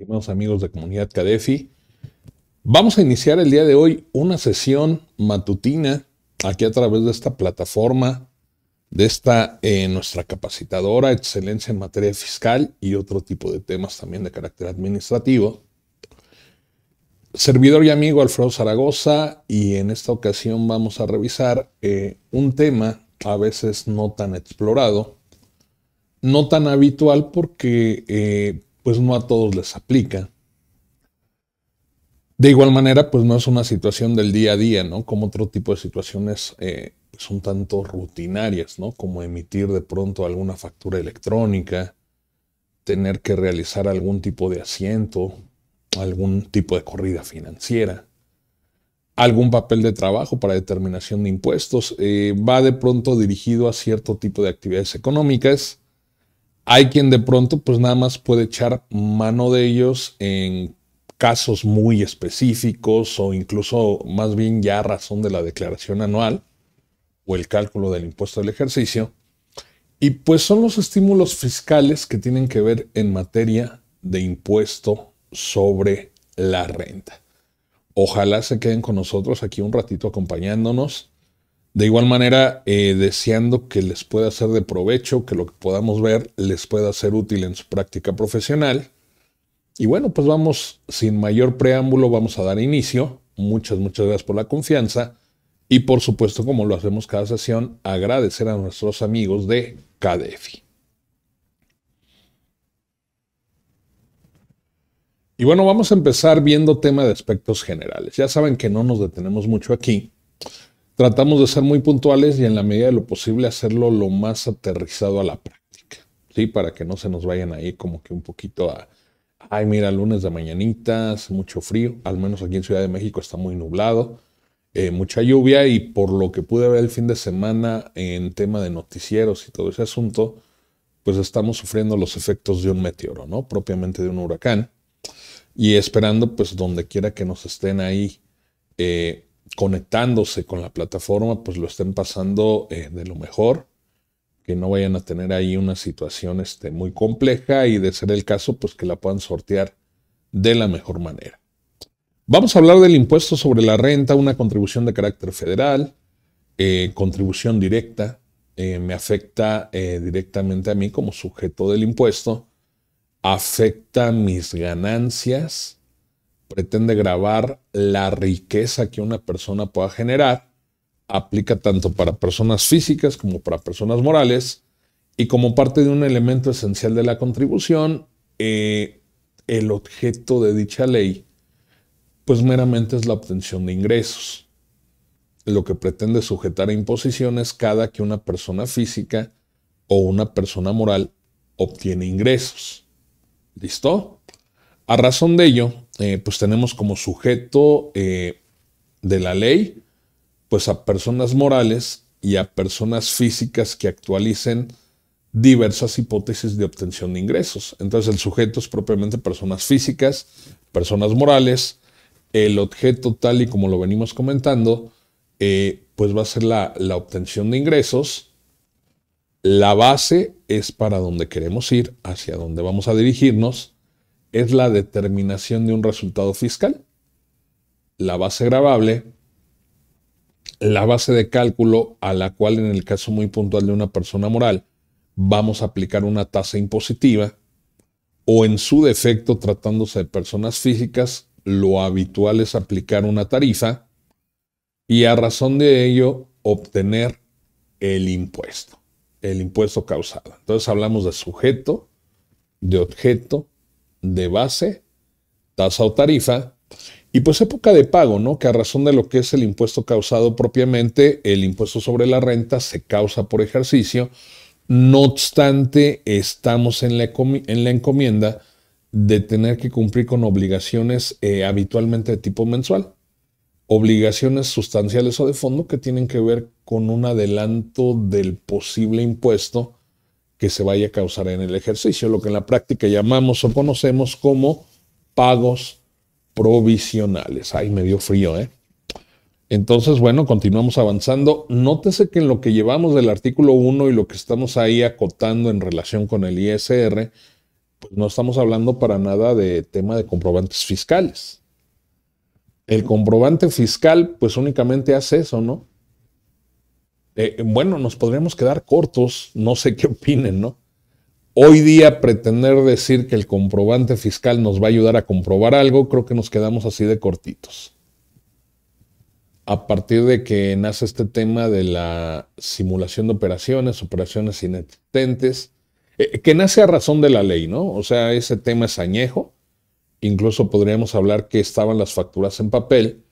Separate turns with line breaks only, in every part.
estimados amigos de Comunidad Cadefi. Vamos a iniciar el día de hoy una sesión matutina aquí a través de esta plataforma, de esta nuestra capacitadora Excelencia en Materia Fiscal y otro tipo de temas también de carácter administrativo. Servidor y amigo Alfredo Zaragoza, y en esta ocasión vamos a revisar un tema a veces no tan explorado, no tan habitual porque pues no a todos les aplica. De igual manera, pues no es una situación del día a día, ¿no? Como otro tipo de situaciones pues un tanto rutinarias, ¿no? Como emitir de pronto alguna factura electrónica, tener que realizar algún tipo de asiento, algún tipo de corrida financiera, algún papel de trabajo para determinación de impuestos. Va de pronto dirigido a cierto tipo de actividades económicas. Hay quien de pronto pues nada más puede echar mano de ellos en casos muy específicos o incluso más bien ya a razón de la declaración anual o el cálculo del impuesto del ejercicio. Y pues son los estímulos fiscales que tienen que ver en materia de impuesto sobre la renta. Ojalá se queden con nosotros aquí un ratito acompañándonos. De igual manera, deseando que les pueda ser de provecho, que lo que podamos ver les pueda ser útil en su práctica profesional. Y bueno, pues vamos, sin mayor preámbulo, vamos a dar inicio. Muchas gracias por la confianza. Y por supuesto, como lo hacemos cada sesión, agradecer a nuestros amigos de Cadefi. Y bueno, vamos a empezar viendo tema de aspectos generales. Ya saben que no nos detenemos mucho aquí. Tratamos de ser muy puntuales y en la medida de lo posible hacerlo lo más aterrizado a la práctica, ¿sí? Para que no se nos vayan ahí como que un poquito a, ay, mira, lunes de mañanitas, mucho frío, al menos aquí en Ciudad de México está muy nublado, mucha lluvia, y por lo que pude ver el fin de semana en tema de noticieros y todo ese asunto, pues estamos sufriendo los efectos de un meteoro, ¿no? Propiamente de un huracán, y esperando pues donde quiera que nos estén ahí conectándose con la plataforma, pues lo estén pasando de lo mejor, que no vayan a tener ahí una situación muy compleja, y de ser el caso, pues que la puedan sortear de la mejor manera. Vamos a hablar del impuesto sobre la renta, una contribución de carácter federal, contribución directa, me afecta directamente a mí como sujeto del impuesto, afecta mis ganancias, pretende gravar la riqueza que una persona pueda generar, aplica tanto para personas físicas como para personas morales, y como parte de un elemento esencial de la contribución, el objeto de dicha ley, pues meramente es la obtención de ingresos. Lo que pretende sujetar a imposiciones cada que una persona física o una persona moral obtiene ingresos. ¿Listo? A razón de ello, pues tenemos como sujeto de la ley, pues a personas morales y a personas físicas que actualicen diversas hipótesis de obtención de ingresos. Entonces el sujeto es propiamente personas físicas, personas morales. El objeto, tal y como lo venimos comentando, pues va a ser la obtención de ingresos. La base es para donde queremos ir, hacia donde vamos a dirigirnos, es la determinación de un resultado fiscal. La base gravable, la base de cálculo a la cual, en el caso muy puntual de una persona moral, vamos a aplicar una tasa impositiva, o en su defecto, tratándose de personas físicas, lo habitual es aplicar una tarifa, y a razón de ello obtener el impuesto causado. Entonces hablamos de sujeto, de objeto, de base, tasa o tarifa, y pues época de pago, ¿no? Que a razón de lo que es el impuesto causado propiamente, el impuesto sobre la renta se causa por ejercicio. No obstante, estamos en la encomienda de tener que cumplir con obligaciones habitualmente de tipo mensual. Obligaciones sustanciales o de fondo que tienen que ver con un adelanto del posible impuesto que se vaya a causar en el ejercicio, lo que en la práctica llamamos o conocemos como pagos provisionales. Ay, me dio frío, ¿eh? Entonces, bueno, continuamos avanzando. Nótese que en lo que llevamos del artículo 1 y lo que estamos ahí acotando en relación con el ISR, pues no estamos hablando para nada de tema de comprobantes fiscales. El comprobante fiscal, pues únicamente hace eso, ¿no? Bueno, nos podríamos quedar cortos, no sé qué opinen, ¿no? Hoy día pretender decir que el comprobante fiscal nos va a ayudar a comprobar algo, creo que nos quedamos así de cortitos. A partir de que nace este tema de la simulación de operaciones inexistentes, que nace a razón de la ley, ¿no? O sea, ese tema es añejo. Incluso podríamos hablar que estaban las facturas en papel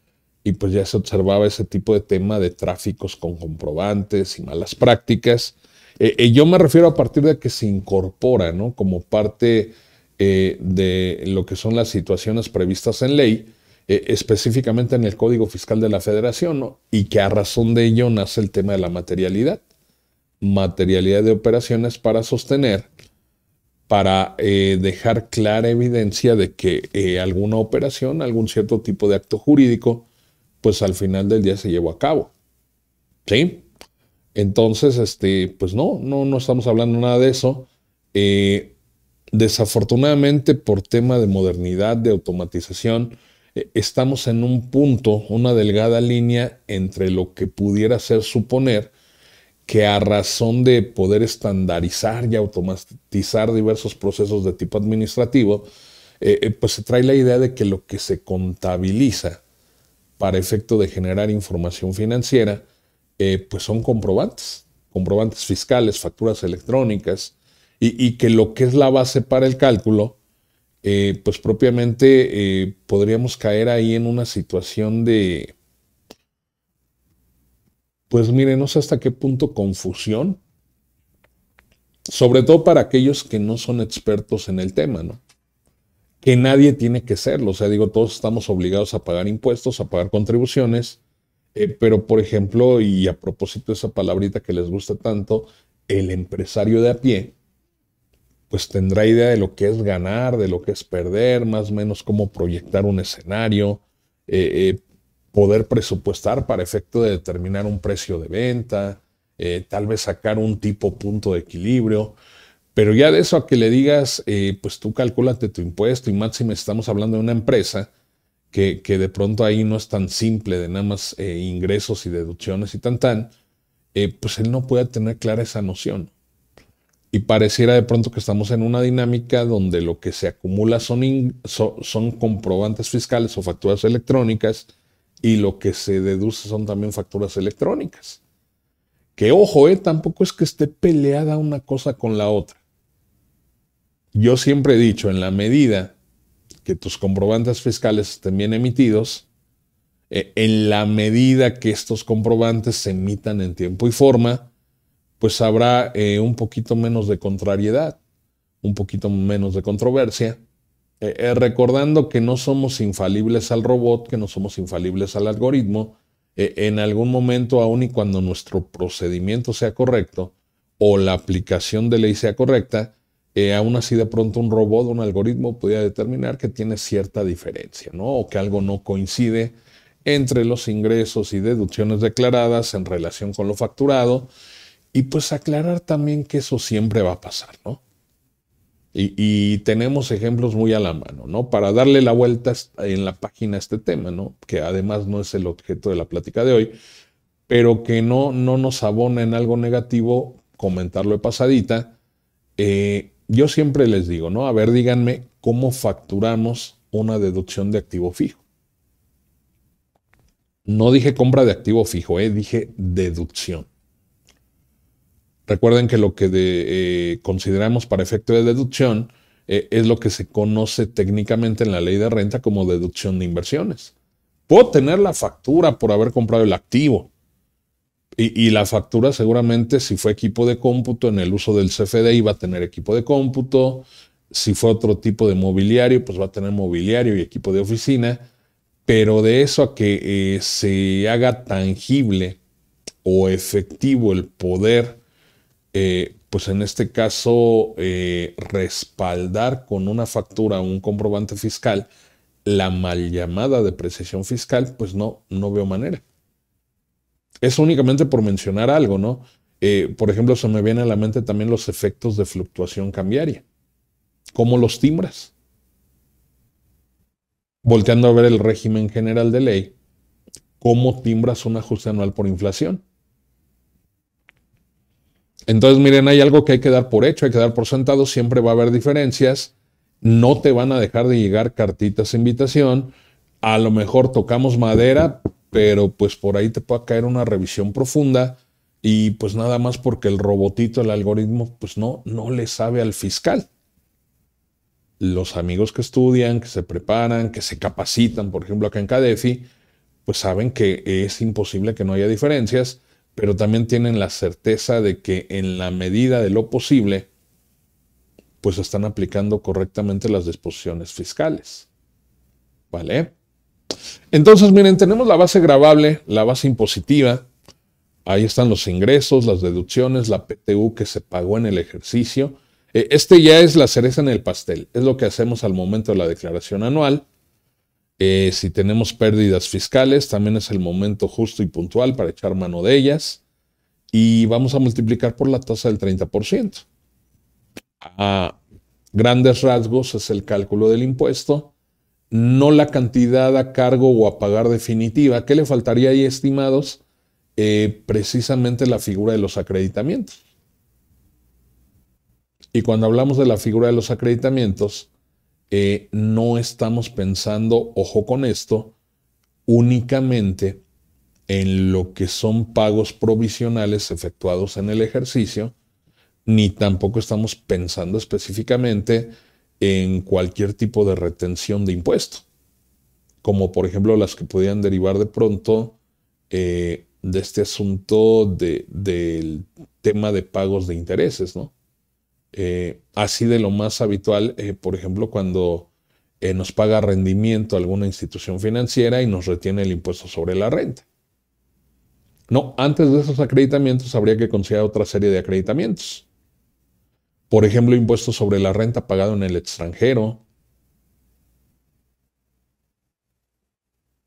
y pues ya se observaba ese tipo de tema de tráficos con comprobantes y malas prácticas. Yo me refiero a partir de que se incorpora, ¿no? Como parte de lo que son las situaciones previstas en ley, específicamente en el Código Fiscal de la Federación, ¿no? Y que a razón de ello nace el tema de la materialidad. Materialidad de operaciones para sostener, para dejar clara evidencia de que alguna operación, algún cierto tipo de acto jurídico, pues al final del día se llevó a cabo. ¿Sí? Entonces, pues no estamos hablando nada de eso. Desafortunadamente, por tema de modernidad, de automatización, estamos en un punto, una delgada línea entre lo que pudiera ser suponer que a razón de poder estandarizar y automatizar diversos procesos de tipo administrativo, pues se trae la idea de que lo que se contabiliza para efecto de generar información financiera, pues son comprobantes fiscales, facturas electrónicas, y que lo que es la base para el cálculo, pues propiamente podríamos caer ahí en una situación de, pues mire, no sé hasta qué punto confusión, sobre todo para aquellos que no son expertos en el tema, ¿no? Que nadie tiene que serlo, o sea, digo, todos estamos obligados a pagar impuestos, a pagar contribuciones, pero por ejemplo, y a propósito de esa palabrita que les gusta tanto, el empresario de a pie, pues tendrá idea de lo que es ganar, de lo que es perder, más o menos cómo proyectar un escenario, poder presupuestar para efecto de determinar un precio de venta, tal vez sacar un tipo punto de equilibrio. Pero ya de eso a que le digas, pues tú calcúlate tu impuesto y máximo estamos hablando de una empresa que de pronto ahí no es tan simple de nada más ingresos y deducciones y pues él no puede tener clara esa noción. Y pareciera de pronto que estamos en una dinámica donde lo que se acumula son comprobantes fiscales o facturas electrónicas y lo que se deduce son también facturas electrónicas. Que ojo, tampoco es que esté peleada una cosa con la otra. Yo siempre he dicho, en la medida que tus comprobantes fiscales estén bien emitidos, en la medida que estos comprobantes se emitan en tiempo y forma, pues habrá un poquito menos de contrariedad, un poquito menos de controversia, recordando que no somos infalibles al robot, que no somos infalibles al algoritmo. En algún momento, aun y cuando nuestro procedimiento sea correcto o la aplicación de ley sea correcta, aún así de pronto un robot o un algoritmo podría determinar que tiene cierta diferencia, ¿no? O que algo no coincide entre los ingresos y deducciones declaradas en relación con lo facturado, y pues aclarar también que eso siempre va a pasar, ¿no? Y tenemos ejemplos muy a la mano, ¿no? Para darle la vuelta en la página a este tema, ¿no? Que además no es el objeto de la plática de hoy, pero que no nos abona en algo negativo comentarlo de pasadita. Yo siempre les digo, ¿no? A ver, díganme cómo facturamos una deducción de activo fijo. No dije compra de activo fijo, dije deducción. Recuerden que lo que consideramos para efecto de deducción es lo que se conoce técnicamente en la ley de renta como deducción de inversiones. Puedo tener la factura por haber comprado el activo. Y la factura seguramente, si fue equipo de cómputo, en el uso del CFDI va a tener equipo de cómputo. Si fue otro tipo de mobiliario, pues va a tener mobiliario y equipo de oficina. Pero de eso a que se haga tangible o efectivo el poder, pues en este caso, respaldar con una factura o un comprobante fiscal la mal llamada depreciación fiscal, pues no veo manera. Es únicamente por mencionar algo, ¿no? Por ejemplo, se me viene a la mente también los efectos de fluctuación cambiaria. ¿Cómo los timbras? Volteando a ver el régimen general de ley, ¿cómo timbras un ajuste anual por inflación? Entonces, miren, hay algo que hay que dar por hecho, hay que dar por sentado, siempre va a haber diferencias, no te van a dejar de llegar cartitas de invitación, a lo mejor tocamos madera, pero pues por ahí te puede caer una revisión profunda y pues nada más porque el robotito, el algoritmo, pues no le sabe al fiscal. Los amigos que estudian, que se preparan, que se capacitan, por ejemplo acá en CADEFI, pues saben que es imposible que no haya diferencias, pero también tienen la certeza de que en la medida de lo posible, pues están aplicando correctamente las disposiciones fiscales. ¿Vale? Entonces, miren, tenemos la base gravable, la base impositiva, ahí están los ingresos, las deducciones, la PTU que se pagó en el ejercicio. Este ya es la cereza en el pastel, es lo que hacemos al momento de la declaración anual. Si tenemos pérdidas fiscales, también es el momento justo y puntual para echar mano de ellas. Y vamos a multiplicar por la tasa del 30%. A grandes rasgos es el cálculo del impuesto, no la cantidad a cargo o a pagar definitiva. ¿Qué le faltaría ahí, estimados? Precisamente la figura de los acreditamientos. Y cuando hablamos de la figura de los acreditamientos, no estamos pensando, ojo con esto, únicamente en lo que son pagos provisionales efectuados en el ejercicio, ni tampoco estamos pensando específicamente en cualquier tipo de retención de impuesto, como por ejemplo las que podían derivar de pronto de este asunto del tema de pagos de intereses, ¿no? Así de lo más habitual, por ejemplo, cuando nos paga rendimiento alguna institución financiera y nos retiene el impuesto sobre la renta. No, antes de esos acreditamientos habría que considerar otra serie de acreditamientos. Por ejemplo, impuestos sobre la renta pagado en el extranjero,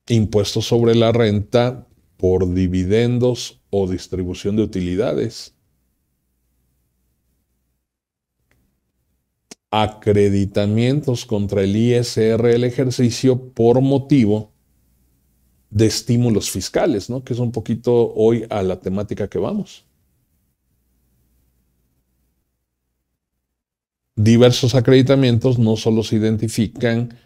impuestos sobre la renta por dividendos o distribución de utilidades, acreditamientos contra el ISR del ejercicio por motivo de estímulos fiscales, ¿no? Que es un poquito hoy a la temática que vamos. Diversos acreditamientos no solo se identifican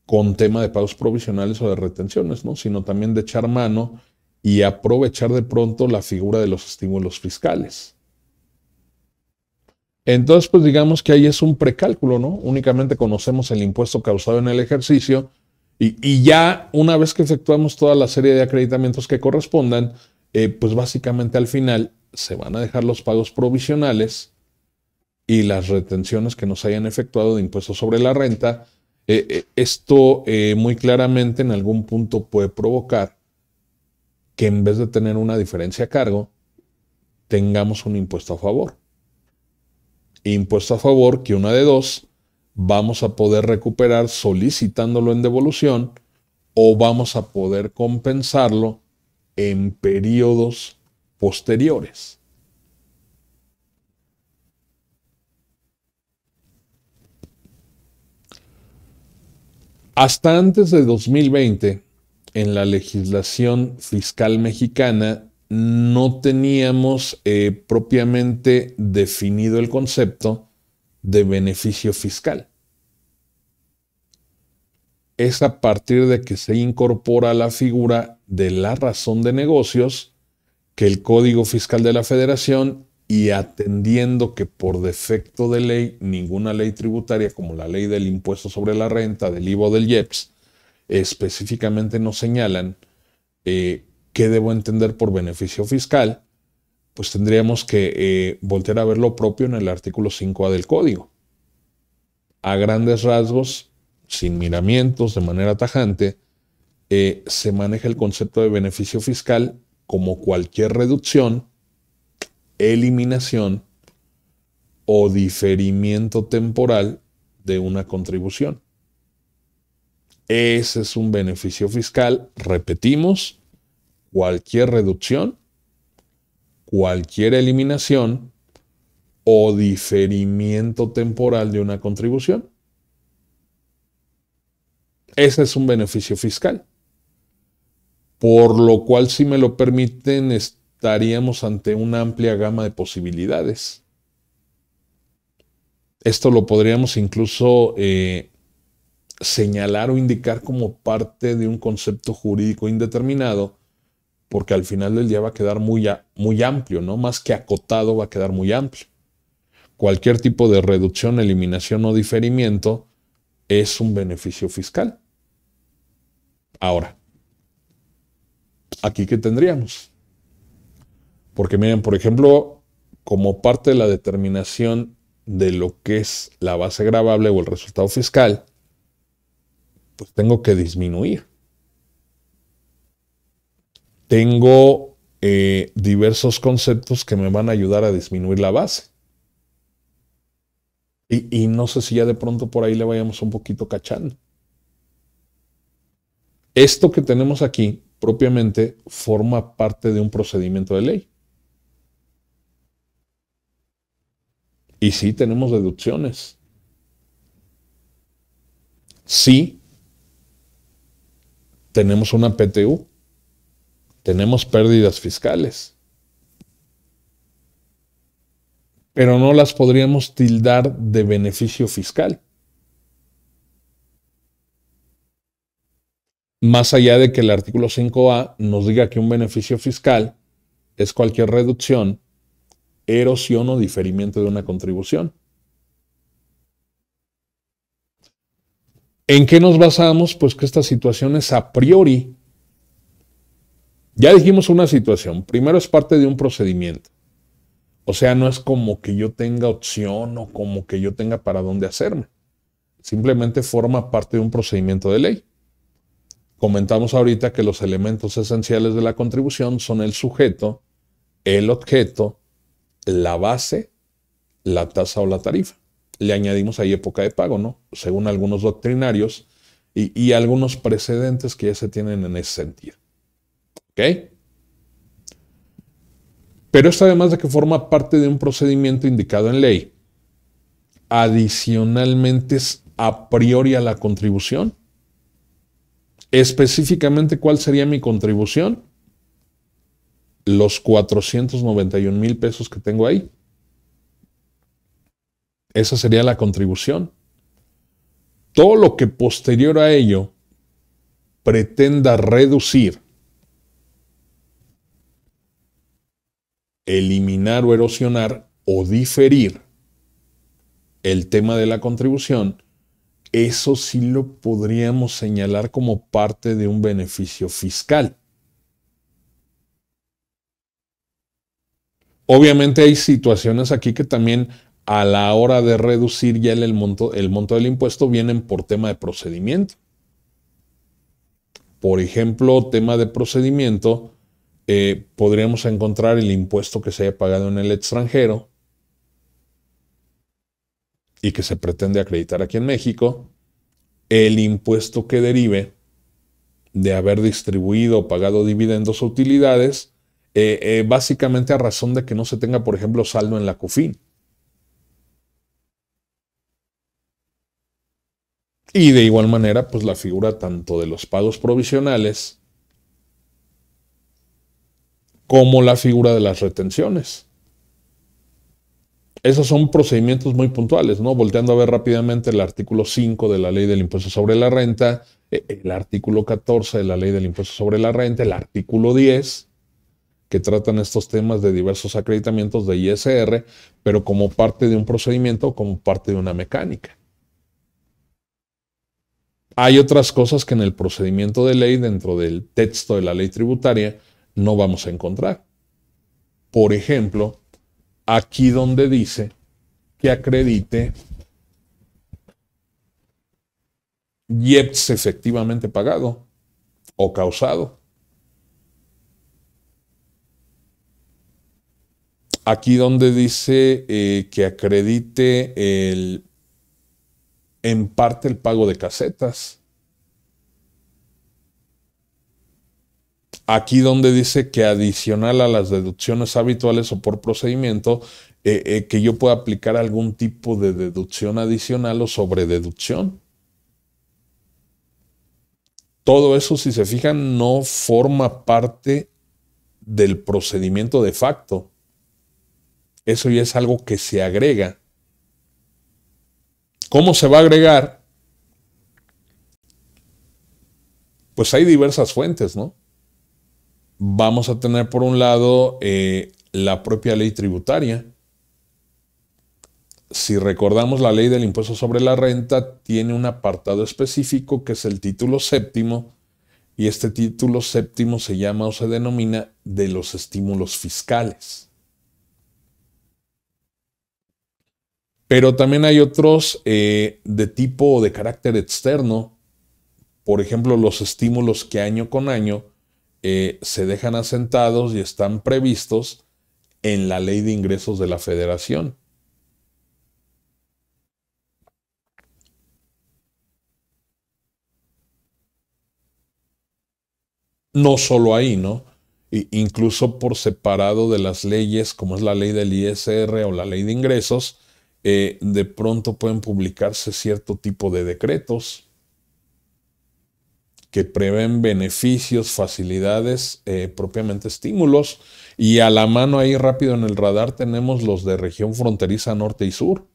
con tema de pagos provisionales o de retenciones, ¿no? Sino también de echar mano y aprovechar de pronto la figura de los estímulos fiscales. Entonces, pues digamos que ahí es un precálculo, ¿no? Únicamente conocemos el impuesto causado en el ejercicio y ya una vez que efectuamos toda la serie de acreditamientos que correspondan, pues básicamente al final se van a dejar los pagos provisionales y las retenciones que nos hayan efectuado de impuestos sobre la renta. Esto muy claramente en algún punto puede provocar que en vez de tener una diferencia a cargo, tengamos un impuesto a favor. Impuesto a favor que una de dos vamos a poder recuperar solicitándolo en devolución o vamos a poder compensarlo en periodos posteriores. Hasta antes de 2020, en la legislación fiscal mexicana, no teníamos propiamente definido el concepto de beneficio fiscal. Es a partir de que se incorpora la figura de la razón de negocios que el Código Fiscal de la Federación, y atendiendo que por defecto de ley, ninguna ley tributaria como la ley del impuesto sobre la renta, del IVA o del IEPS, específicamente nos señalan qué debo entender por beneficio fiscal, pues tendríamos que voltear a ver lo propio en el artículo 5A del Código. A grandes rasgos, sin miramientos, de manera tajante, se maneja el concepto de beneficio fiscal como cualquier reducción, eliminación o diferimiento temporal de una contribución. Ese es un beneficio fiscal, repetimos, cualquier reducción, cualquier eliminación o diferimiento temporal de una contribución. Ese es un beneficio fiscal. Por lo cual, si me lo permiten, estaríamos ante una amplia gama de posibilidades. Esto lo podríamos incluso señalar o indicar como parte de un concepto jurídico indeterminado, porque al final del día va a quedar muy amplio, ¿no? Más que acotado, va a quedar muy amplio. Cualquier tipo de reducción, eliminación o diferimiento es un beneficio fiscal. Ahora, ¿aquí qué tendríamos? Porque miren, por ejemplo, como parte de la determinación de lo que es la base gravable o el resultado fiscal, pues tengo que disminuir. Tengo diversos conceptos que me van a ayudar a disminuir la base. Y no sé si ya de pronto por ahí le vayamos un poquito cachando. Esto que tenemos aquí propiamente forma parte de un procedimiento de ley. Y sí tenemos deducciones. Sí tenemos una PTU. Tenemos pérdidas fiscales. Pero no las podríamos tildar de beneficio fiscal. Más allá de que el artículo 5A nos diga que un beneficio fiscal es cualquier reducción, erosión o diferimiento de una contribución. ¿En qué nos basamos? Pues que estas situaciones a priori, ya dijimos una situación, primero es parte de un procedimiento. O sea, no es como que yo tenga opción o como que yo tenga para dónde hacerme. Simplemente forma parte de un procedimiento de ley. Comentamos ahorita que los elementos esenciales de la contribución son el sujeto, el objeto, la base, la tasa o la tarifa. Le añadimos ahí época de pago, ¿no? Según algunos doctrinarios y algunos precedentes que ya se tienen en ese sentido. ¿Ok? Pero esto, además de que forma parte de un procedimiento indicado en ley, adicionalmente es a priori a la contribución. Específicamente, ¿cuál sería mi contribución? Los 491,000 pesos que tengo ahí. Esa sería la contribución. Todo lo que posterior a ello pretenda reducir, eliminar o erosionar o diferir el tema de la contribución, eso sí lo podríamos señalar como parte de un beneficio fiscal. Obviamente hay situaciones aquí que también a la hora de reducir ya el monto del impuesto vienen por tema de procedimiento. Por ejemplo, tema de procedimiento, podríamos encontrar el impuesto que se haya pagado en el extranjero y que se pretende acreditar aquí en México, el impuesto que derive de haber distribuido o pagado dividendos o utilidades, básicamente a razón de que no se tenga, por ejemplo, saldo en la COFIN. Y de igual manera, pues la figura tanto de los pagos provisionales como la figura de las retenciones. Esos son procedimientos muy puntuales, ¿no? Volteando a ver rápidamente el artículo 5 de la Ley del Impuesto sobre la Renta, el artículo 14 de la Ley del Impuesto sobre la Renta, el artículo 10, que tratan estos temas de diversos acreditamientos de ISR, pero como parte de un procedimiento, como parte de una mecánica. Hay otras cosas que en el procedimiento de ley, dentro del texto de la ley tributaria, no vamos a encontrar. Por ejemplo, aquí donde dice que acredite IEPS efectivamente pagado o causado. Aquí donde dice que acredite en parte el pago de casetas. Aquí donde dice que adicional a las deducciones habituales o por procedimiento, que yo pueda aplicar algún tipo de deducción adicional o sobrededucción. Todo eso, si se fijan, no forma parte del procedimiento de facto. Eso ya es algo que se agrega. ¿Cómo se va a agregar? Pues hay diversas fuentes, ¿no? Vamos a tener por un lado la propia ley tributaria. Si recordamos, la ley del impuesto sobre la renta tiene un apartado específico que es el título séptimo, y este título séptimo se llama o se denomina de los estímulos fiscales. Pero también hay otros de tipo o de carácter externo. Por ejemplo, los estímulos que año con año se dejan asentados y están previstos en la Ley de Ingresos de la Federación. No solo ahí, ¿no? Incluso por separado de las leyes, como es la ley del ISR o la ley de ingresos, de pronto pueden publicarse cierto tipo de decretos que prevén beneficios, facilidades, propiamente estímulos. Y a la mano ahí rápido en el radar tenemos los de región fronteriza norte y sur.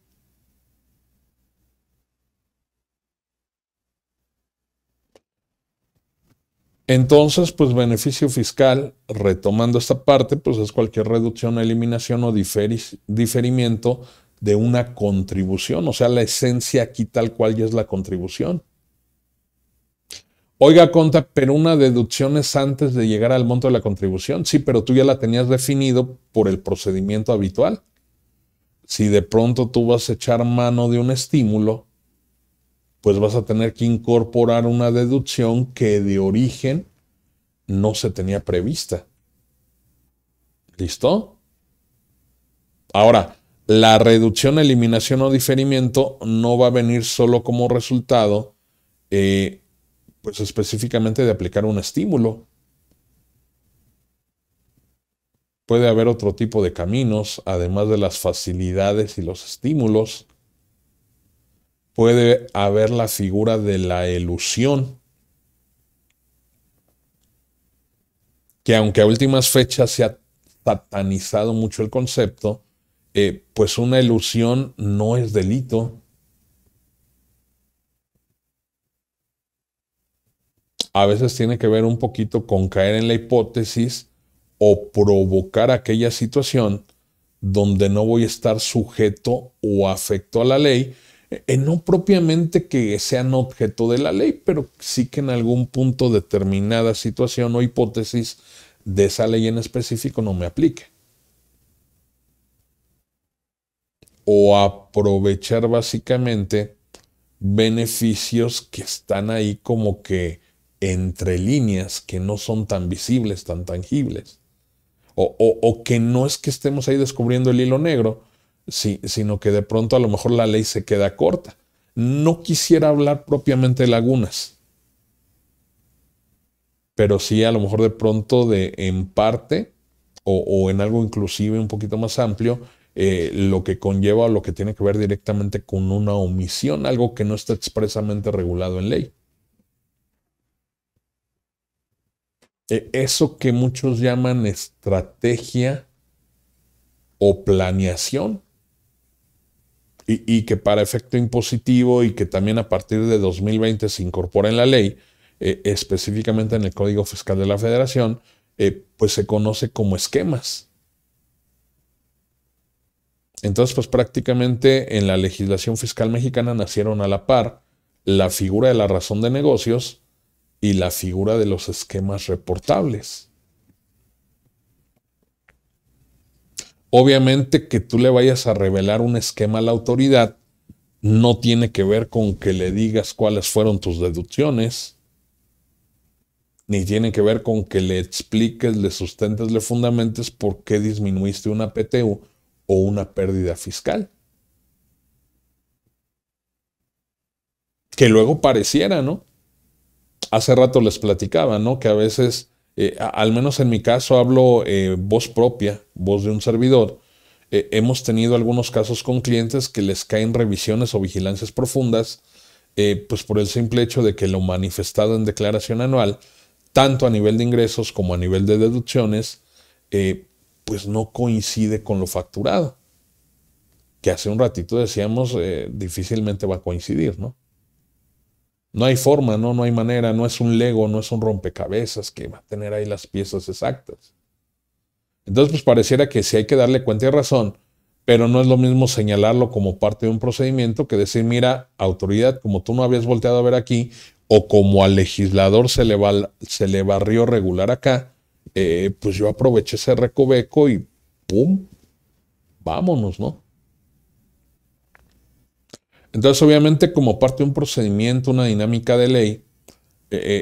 Entonces, pues beneficio fiscal, retomando esta parte, pues es cualquier reducción, eliminación o diferimiento de una contribución. O sea, la esencia aquí tal cual ya es la contribución. Oiga, Conta, pero una deducción es antes de llegar al monto de la contribución. Sí, pero tú ya la tenías definido por el procedimiento habitual. Si de pronto tú vas a echar mano de un estímulo, pues vas a tener que incorporar una deducción que de origen no se tenía prevista. ¿Listo? Ahora, la reducción, eliminación o diferimiento no va a venir solo como resultado, pues específicamente de aplicar un estímulo. Puede haber otro tipo de caminos, además de las facilidades y los estímulos. Puede haber la figura de la elusión, que aunque a últimas fechas se ha satanizado mucho el concepto, pues una elusión no es delito. A veces tiene que ver un poquito con caer en la hipótesis o provocar aquella situación donde no voy a estar sujeto o afecto a la ley, no propiamente que sean objeto de la ley, pero sí que en algún punto determinada situación o hipótesis de esa ley en específico no me aplique. O aprovechar básicamente beneficios que están ahí como que entre líneas, que no son tan visibles, tan tangibles. O que no es que estemos ahí descubriendo el hilo negro, sino que de pronto a lo mejor la ley se queda corta. No quisiera hablar propiamente de lagunas, pero sí a lo mejor de pronto de en parte o en algo inclusive un poquito más amplio, lo que conlleva o lo que tiene que ver directamente con una omisión, algo que no está expresamente regulado en ley. Eso que muchos llaman estrategia o planeación, y que para efecto impositivo y que también a partir de 2020 se incorpora en la ley, específicamente en el Código Fiscal de la Federación, pues se conoce como esquemas. Entonces, pues prácticamente en la legislación fiscal mexicana nacieron a la par la figura de la razón de negocios y la figura de los esquemas reportables. Obviamente que tú le vayas a revelar un esquema a la autoridad no tiene que ver con que le digas cuáles fueron tus deducciones, ni tiene que ver con que le expliques, le sustentes, le fundamentes por qué disminuiste una PTU o una pérdida fiscal. Que luego pareciera, ¿no? Hace rato les platicaba, ¿no? Que a veces Al menos en mi caso hablo voz propia, voz de un servidor. Hemos tenido algunos casos con clientes que les caen revisiones o vigilancias profundas, pues por el simple hecho de que lo manifestado en declaración anual, tanto a nivel de ingresos como a nivel de deducciones, pues no coincide con lo facturado. Que hace un ratito decíamos, difícilmente va a coincidir, ¿no? No hay forma, ¿no? No hay manera, no es un Lego, no es un rompecabezas que va a tener ahí las piezas exactas. Entonces, pues pareciera que sí hay que darle cuenta y razón, pero no es lo mismo señalarlo como parte de un procedimiento que decir, mira, autoridad, como tú no habías volteado a ver aquí, o como al legislador se le barrió regular acá, pues yo aproveché ese recoveco y ¡pum! Vámonos, ¿no? Entonces, obviamente, como parte de un procedimiento, una dinámica de ley,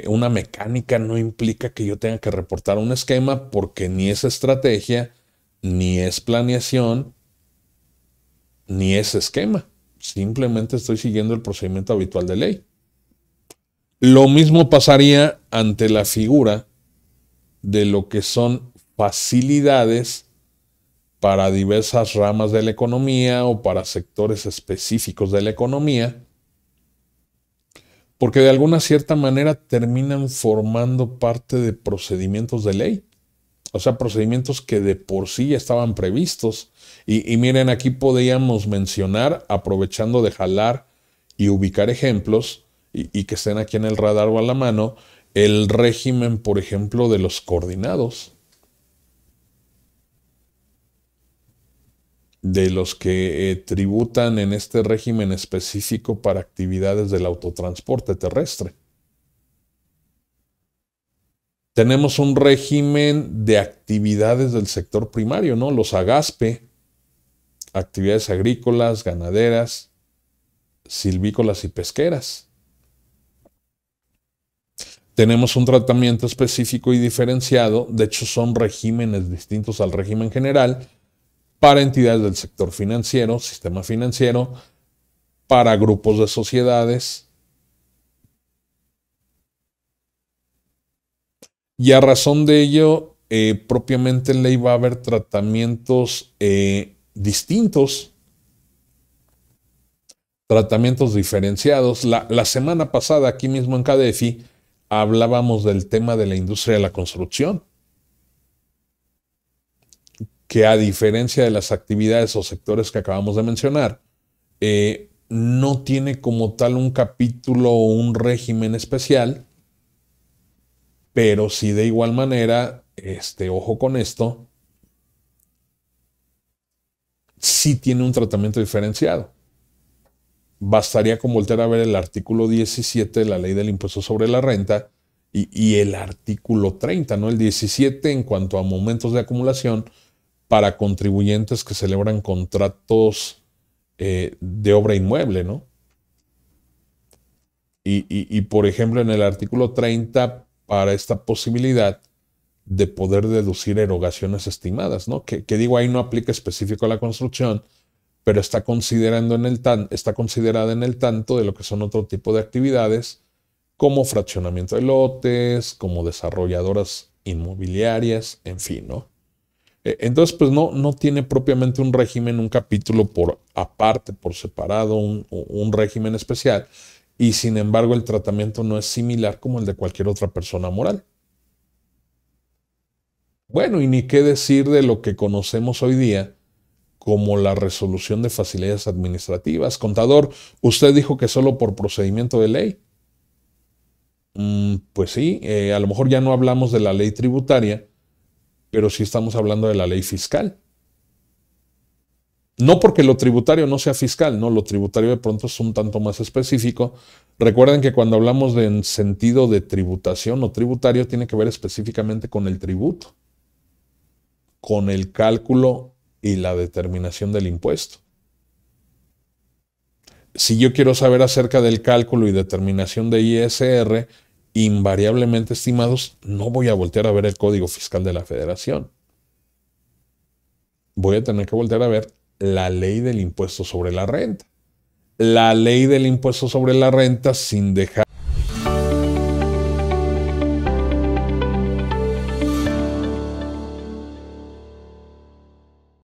una mecánica no implica que yo tenga que reportar un esquema porque ni es estrategia, ni es planeación, ni es esquema. Simplemente estoy siguiendo el procedimiento habitual de ley. Lo mismo pasaría ante la figura de lo que son facilidades para diversas ramas de la economía o para sectores específicos de la economía, porque de alguna cierta manera terminan formando parte de procedimientos de ley. O sea, procedimientos que de por sí ya estaban previstos. Y miren, aquí podríamos mencionar, aprovechando de jalar y ubicar ejemplos, y que estén aquí en el radar o a la mano, el régimen, por ejemplo, de los coordinados, de los que tributan en este régimen específico para actividades del autotransporte terrestre. Tenemos un régimen de actividades del sector primario, ¿no? Los AGASPE, actividades agrícolas, ganaderas, silvícolas y pesqueras. Tenemos un tratamiento específico y diferenciado, de hecho son regímenes distintos al régimen general, para entidades del sector financiero, sistema financiero, para grupos de sociedades. Y a razón de ello, propiamente en ley va a haber tratamientos distintos, tratamientos diferenciados. La semana pasada, aquí mismo en CADEFI, hablábamos del tema de la industria de la construcción, que a diferencia de las actividades o sectores que acabamos de mencionar, no tiene como tal un capítulo o un régimen especial, pero sí de igual manera, ojo con esto, sí tiene un tratamiento diferenciado. Bastaría con voltear a ver el artículo 17 de la Ley del Impuesto sobre la Renta y el artículo 30, ¿no? El 17 en cuanto a momentos de acumulación para contribuyentes que celebran contratos de obra inmueble, ¿no? Y por ejemplo, en el artículo 30, para esta posibilidad de poder deducir erogaciones estimadas, ¿no? Que digo, ahí no aplica específico a la construcción, pero está considerada en el tanto de lo que son otro tipo de actividades, como fraccionamiento de lotes, como desarrolladoras inmobiliarias, en fin, ¿no? Entonces, pues no tiene propiamente un régimen, un capítulo por aparte, por separado, un régimen especial, y sin embargo el tratamiento no es similar como el de cualquier otra persona moral. Bueno, y ni qué decir de lo que conocemos hoy día como la resolución de facilidades administrativas. Contador, usted dijo que solo por procedimiento de ley. Pues sí, a lo mejor ya no hablamos de la ley tributaria, pero sí estamos hablando de la ley fiscal. No porque lo tributario no sea fiscal, no, lo tributario de pronto es un tanto más específico. Recuerden que cuando hablamos de en sentido de tributación o tributario tiene que ver específicamente con el tributo, con el cálculo y la determinación del impuesto. Si yo quiero saber acerca del cálculo y determinación de ISR, invariablemente estimados, no voy a voltear a ver el Código Fiscal de la Federación. Voy a tener que voltear a ver la ley del impuesto sobre la renta. La ley del impuesto sobre la renta sin dejar